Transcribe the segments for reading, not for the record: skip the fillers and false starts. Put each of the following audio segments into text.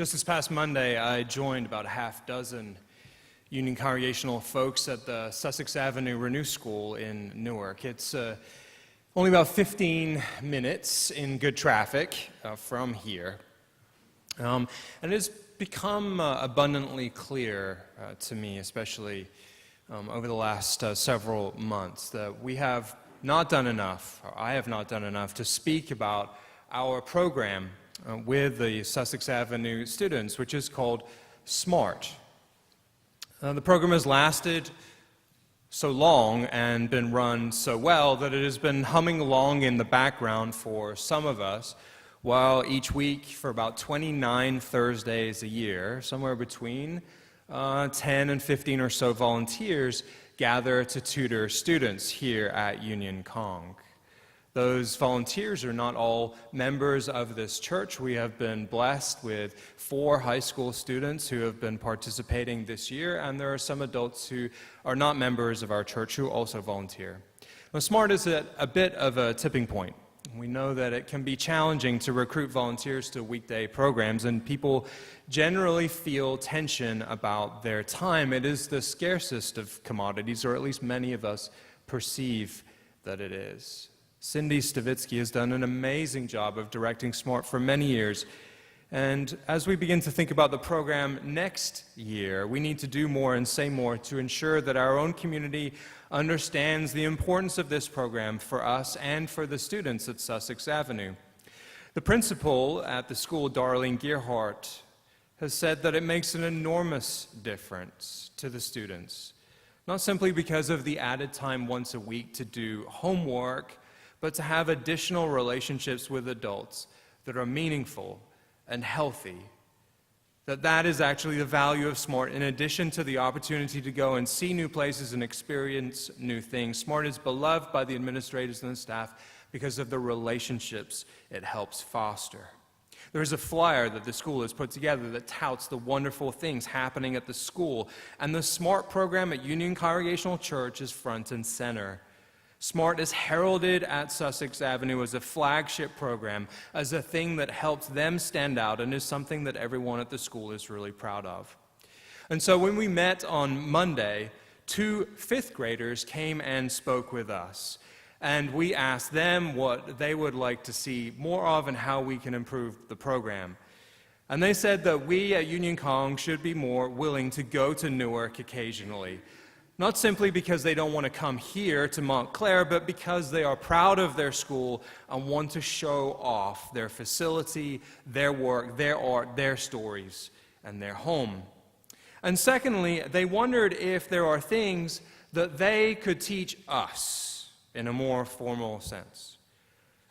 Just this past Monday, I joined about a half dozen Union Congregational folks at the Sussex Avenue Renew School in Newark. It's only about 15 minutes in good traffic from here. And it has become abundantly clear to me, especially over the last several months, that we have not done enough, or I have not done enough, to speak about our program with the Sussex Avenue students, which is called SMART. The program has lasted so long and been run so well that it has been humming along in the background for some of us, while each week for about 29 Thursdays a year, somewhere between 10 and 15 or so volunteers gather to tutor students here at Union Cong. Those volunteers are not all members of this church. We have been blessed with 4 high school students who have been participating this year, and there are some adults who are not members of our church who also volunteer. Now, SMART is at a bit of a tipping point. We know that it can be challenging to recruit volunteers to weekday programs, and people generally feel tension about their time. It is the scarcest of commodities, or at least many of us perceive that it is. Cindy Stavitsky has done an amazing job of directing SMART for many years. And as we begin to think about the program next year, we need to do more and say more to ensure that our own community understands the importance of this program for us and for the students at Sussex Avenue. The principal at the school, Darlene Gearhart, has said that it makes an enormous difference to the students, not simply because of the added time once a week to do homework, but to have additional relationships with adults that are meaningful and healthy. That is actually the value of SMART, in addition to the opportunity to go and see new places and experience new things. SMART is beloved by the administrators and the staff because of the relationships it helps foster. There is a flyer that the school has put together that touts the wonderful things happening at the school, and the SMART program at Union Congregational Church is front and center. SMART is heralded at Sussex Avenue as a flagship program, as a thing that helps them stand out and is something that everyone at the school is really proud of. And so when we met on Monday, 2 fifth graders came and spoke with us. And we asked them what they would like to see more of and how we can improve the program. And they said that we at Union Cong should be more willing to go to Newark occasionally. Not simply because they don't want to come here to Montclair, but because they are proud of their school and want to show off their facility, their work, their art, their stories, and their home. And secondly, they wondered if there are things that they could teach us in a more formal sense.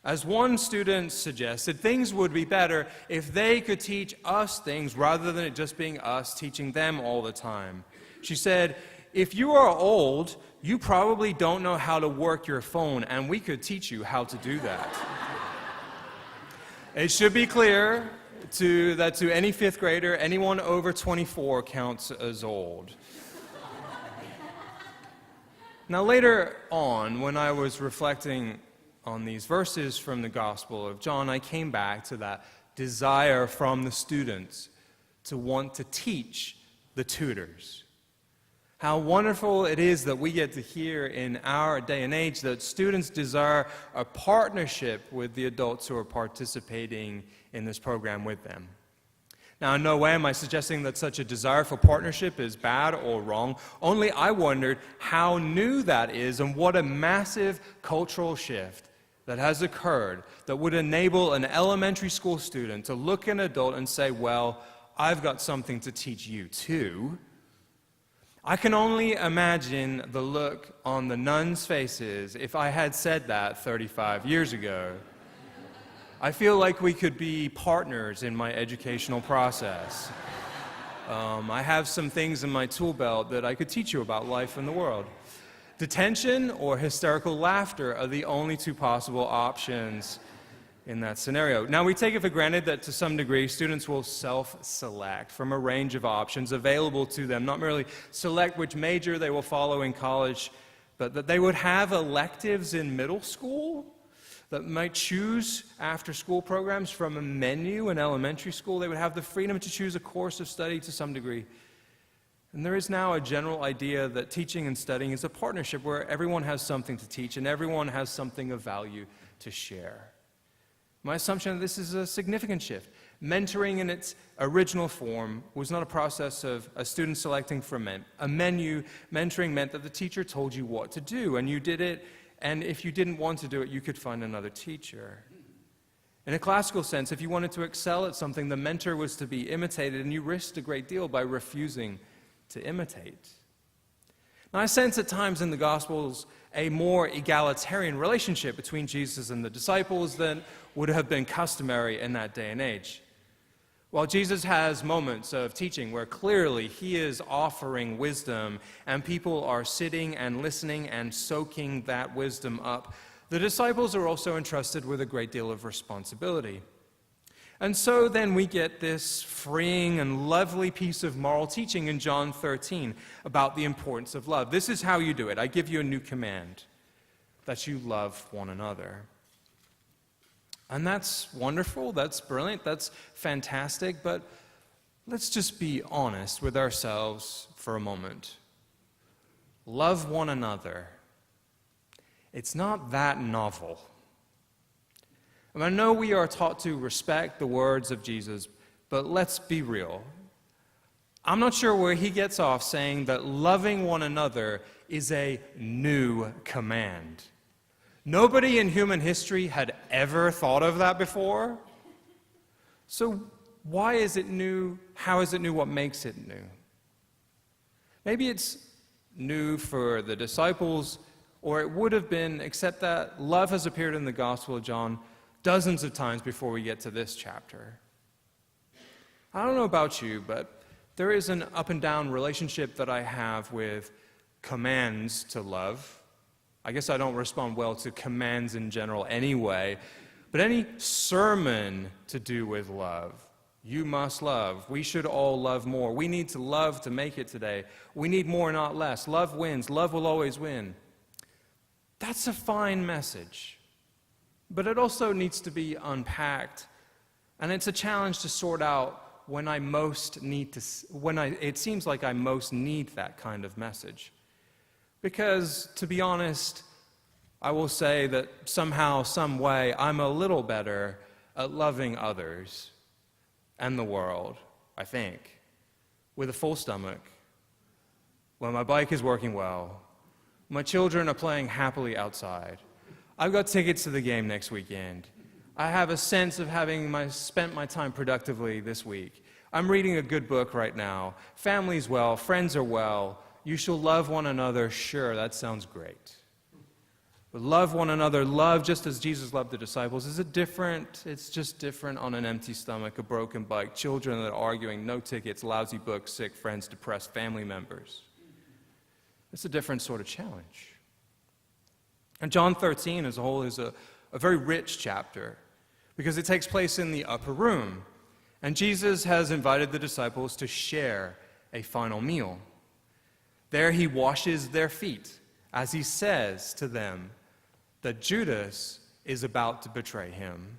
As one student suggested, things would be better if they could teach us things rather than it just being us teaching them all the time. She said, "If you are old, you probably don't know how to work your phone, and we could teach you how to do that." It should be clear that to any 5th grader, anyone over 24 counts as old. Now, later on, when I was reflecting on these verses from the Gospel of John, I came back to that desire from the students to want to teach the tutors. How wonderful it is that we get to hear in our day and age that students desire a partnership with the adults who are participating in this program with them. Now, in no way am I suggesting that such a desire for partnership is bad or wrong. Only I wondered how new that is and what a massive cultural shift that has occurred that would enable an elementary school student to look at an adult and say, "Well, I've got something to teach you too." I can only imagine the look on the nuns' faces if I had said that 35 years ago. I feel like we could be partners in my educational process. I have some things in my tool belt that I could teach you about life and the world. Detention or hysterical laughter are the only 2 possible options in that scenario. Now, we take it for granted that to some degree students will self-select from a range of options available to them, not merely select which major they will follow in college, but that they would have electives in middle school that might choose after-school programs from a menu in elementary school. They would have the freedom to choose a course of study to some degree. And there is now a general idea that teaching and studying is a partnership where everyone has something to teach and everyone has something of value to share. My assumption is this is a significant shift. Mentoring in its original form was not a process of a student selecting from a menu. Mentoring meant that the teacher told you what to do, and you did it, and if you didn't want to do it, you could find another teacher. In a classical sense, if you wanted to excel at something, the mentor was to be imitated, and you risked a great deal by refusing to imitate. Now, I sense at times in the Gospels a more egalitarian relationship between Jesus and the disciples than would have been customary in that day and age. While Jesus has moments of teaching where clearly he is offering wisdom and people are sitting and listening and soaking that wisdom up, the disciples are also entrusted with a great deal of responsibility. And so then we get this freeing and lovely piece of moral teaching in John 13 about the importance of love. This is how you do it. I give you a new command, that you love one another. And that's wonderful, that's brilliant, that's fantastic, but let's just be honest with ourselves for a moment. Love one another. It's not that novel. And I know we are taught to respect the words of Jesus, but let's be real. I'm not sure where he gets off saying that loving one another is a new command. Nobody in human history had ever thought of that before. So why is it new? How is it new? What makes it new? Maybe it's new for the disciples, or it would have been, except that love has appeared in the Gospel of John dozens of times before we get to this chapter. I don't know about you, but there is an up and down relationship that I have with commands to love. I guess I don't respond well to commands in general anyway, but any sermon to do with love, you must love. We should all love more. We need to love to make it today. We need more, not less. Love wins. Love will always win. That's a fine message, but it also needs to be unpacked, and it's a challenge to sort out when it seems like I most need that kind of message. Because, to be honest, I will say that somehow, some way, I'm a little better at loving others and the world, I think, with a full stomach, when my bike is working well, my children are playing happily outside, I've got tickets to the game next weekend, I have a sense of having spent my time productively this week, I'm reading a good book right now, family's well, friends are well, you shall love one another. Sure, that sounds great. But love one another, love just as Jesus loved the disciples. It's just different on an empty stomach, a broken bike, children that are arguing, no tickets, lousy books, sick friends, depressed family members. It's a different sort of challenge. And John 13 as a whole is a very rich chapter because it takes place in the upper room. And Jesus has invited the disciples to share a final meal. There he washes their feet as he says to them that Judas is about to betray him.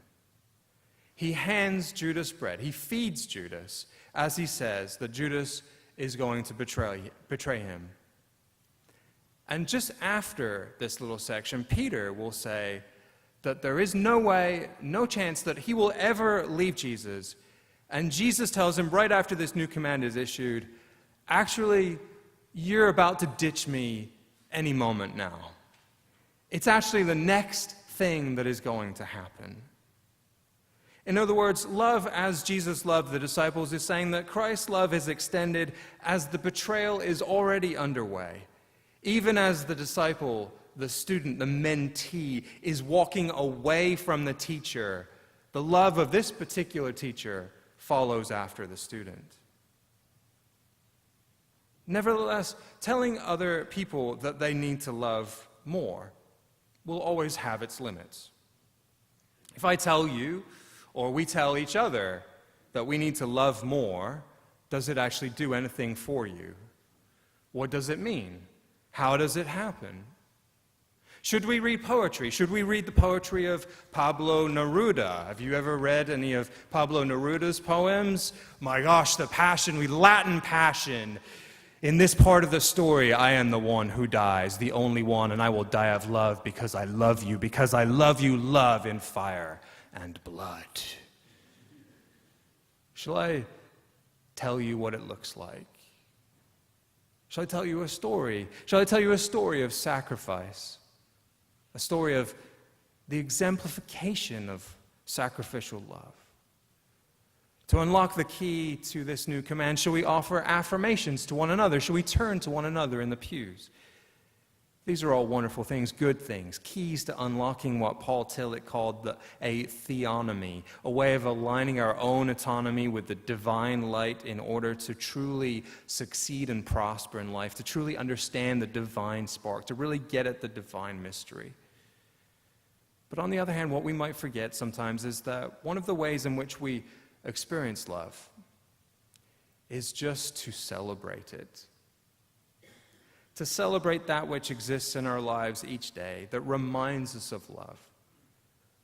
He hands Judas bread. He feeds Judas as he says that Judas is going to betray him. And just after this little section, Peter will say that there is no way, no chance that he will ever leave Jesus. And Jesus tells him right after this new command is issued, actually, you're about to ditch me any moment now. It's actually the next thing that is going to happen. In other words, love as Jesus loved the disciples is saying that Christ's love is extended as the betrayal is already underway. Even as the disciple, the student, the mentee is walking away from the teacher, the love of this particular teacher follows after the student. Nevertheless, telling other people that they need to love more will always have its limits. If I tell you, or we tell each other, that we need to love more, does it actually do anything for you? What does it mean? How does it happen? Should we read poetry? Should we read the poetry of Pablo Neruda? Have you ever read any of Pablo Neruda's poems? My gosh, the passion, Latin passion. In this part of the story, I am the one who dies, the only one, and I will die of love because I love you, love in fire and blood. Shall I tell you what it looks like? Shall I tell you a story? Shall I tell you a story of sacrifice? A story of the exemplification of sacrificial love. To unlock the key to this new command, shall we offer affirmations to one another? Shall we turn to one another in the pews? These are all wonderful things, good things, keys to unlocking what Paul Tillich called a theonomy, a way of aligning our own autonomy with the divine light in order to truly succeed and prosper in life, to truly understand the divine spark, to really get at the divine mystery. But on the other hand, what we might forget sometimes is that one of the ways in which we experience love is just to celebrate it. To celebrate that which exists in our lives each day, that reminds us of love,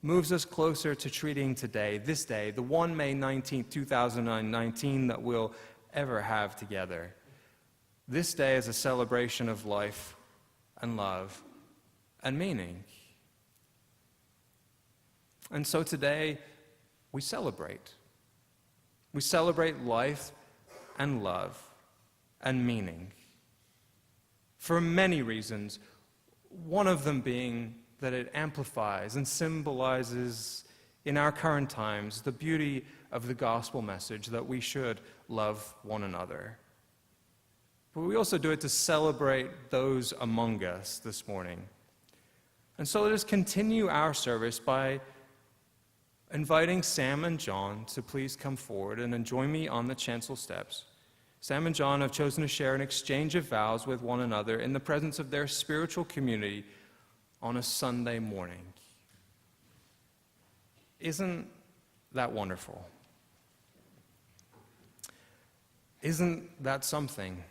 moves us closer to treating today, this day, the 1 May 19th, 2019 that we'll ever have together. This day is a celebration of life and love and meaning. And so today, we celebrate. We celebrate life and love and meaning. For many reasons, one of them being that it amplifies and symbolizes in our current times the beauty of the gospel message that we should love one another. But we also do it to celebrate those among us this morning. And so let us continue our service by inviting Sam and John to please come forward and join me on the chancel steps. Sam and John have chosen to share an exchange of vows with one another in the presence of their spiritual community on a Sunday morning. Isn't that wonderful? Isn't that something?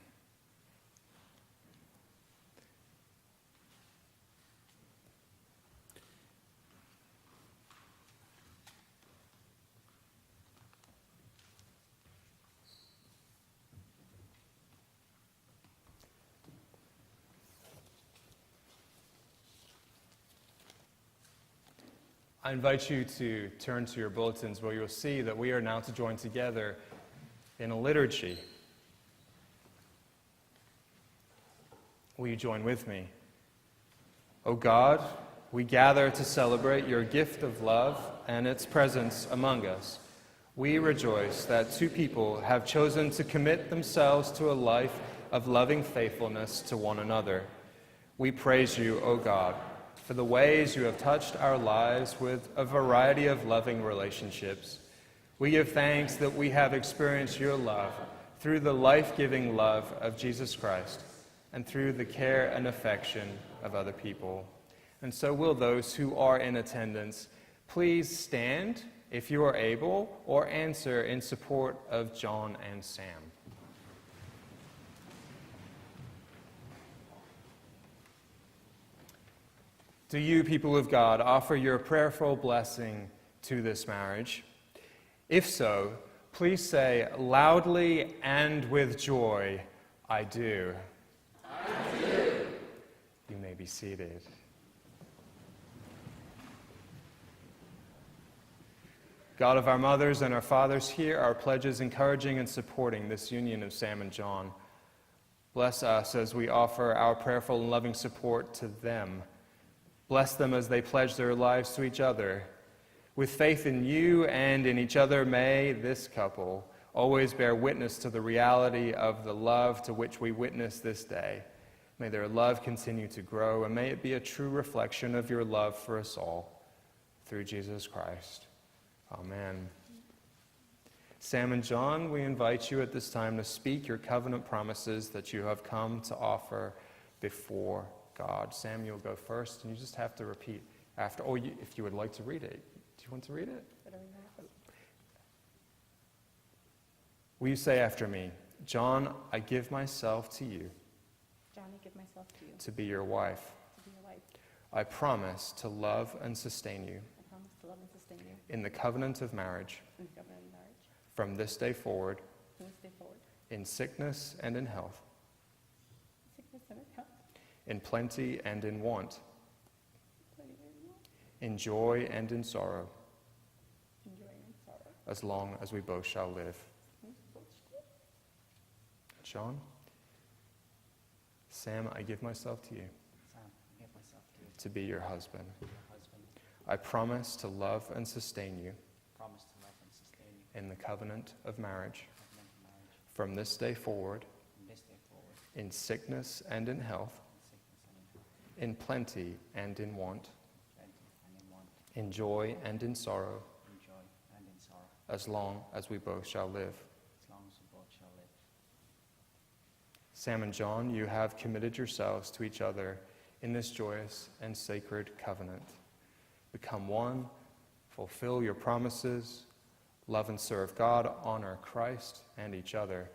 I invite you to turn to your bulletins where you'll see that we are now to join together in a liturgy. Will you join with me? O God, we gather to celebrate your gift of love and its presence among us. We rejoice that two people have chosen to commit themselves to a life of loving faithfulness to one another. We praise you, O God, for the ways you have touched our lives with a variety of loving relationships. We give thanks that we have experienced your love through the life-giving love of Jesus Christ and through the care and affection of other people. And so will those who are in attendance please stand if you are able, or answer in support of John and Sam. Do you, people of God, offer your prayerful blessing to this marriage? If so, please say loudly and with joy, I do. I do. You may be seated. God of our mothers and our fathers, hear our pledges encouraging and supporting this union of Sam and John. Bless us as we offer our prayerful and loving support to them. Bless them as they pledge their lives to each other. With faith in you and in each other, may this couple always bear witness to the reality of the love to which we witness this day. May their love continue to grow, and may it be a true reflection of your love for us all. Through Jesus Christ. Amen. Sam and John, we invite you at this time to speak your covenant promises that you have come to offer before God. Sam, you'll go first, and you just have to repeat after. Oh, if you would like to read it. Do you want to read it? Will you say after me, John, I give myself to you. John, I give myself to you. To be your wife. To be your wife. I promise to love and sustain you I promise to love and sustain you in the covenant of marriage in the covenant of marriage from this day forward, from this day forward, in sickness and in health, sickness and in health, in plenty and in want, plenty and want, in joy and in sorrow, in joy and sorrow. as long as we both shall live. John, Sam, I give myself to you Sam, I give myself to you, to be your husband. your husband. I promise to love and sustain you Promise to love and sustain you in the covenant of marriage in covenant of marriage from this day forward, from this day forward, in sickness and in health, in sickness and in health, in plenty and in want, plenty and in want, in joy and in sorrow, in joy and in sorrow, as long as we both shall live. as long as we both shall live. Sam and John, you have committed yourselves to each other in this joyous and sacred covenant. Become one, fulfill your promises, love and serve God, honor Christ and each other,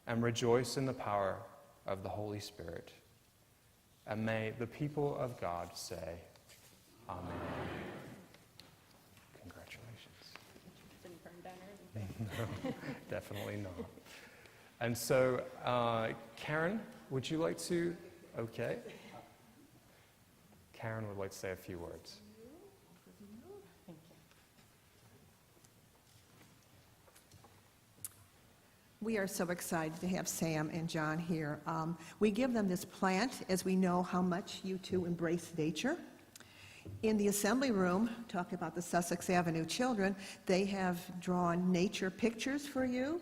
and rejoice in the power of the Holy Spirit. And may the people of God say, Amen. Congratulations. Didn't burn banners and No, definitely not. And so, Karen, would you like to? Okay. Karen would like to say a few words. thank you. We are so excited to have Sam and John here. We give them this plant as we know how much you two embrace nature. In the assembly room, talking about the Sussex Avenue children, they have drawn nature pictures for you,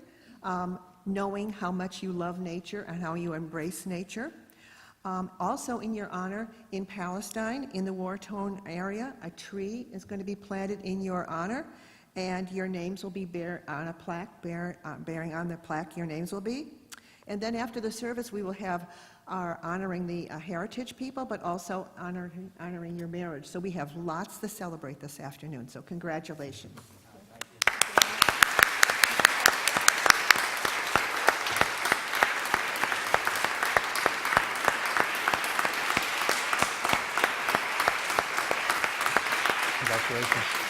knowing how much you love nature and how you embrace nature. Also, in your honor, in Palestine, in the war-torn area, a tree is going to be planted in your honor, and your names will be on a plaque, bearing on the plaque your names will be. And then after the service, we will have our honoring the heritage people, but also honoring your marriage. So we have lots to celebrate this afternoon, so congratulations. Congratulations.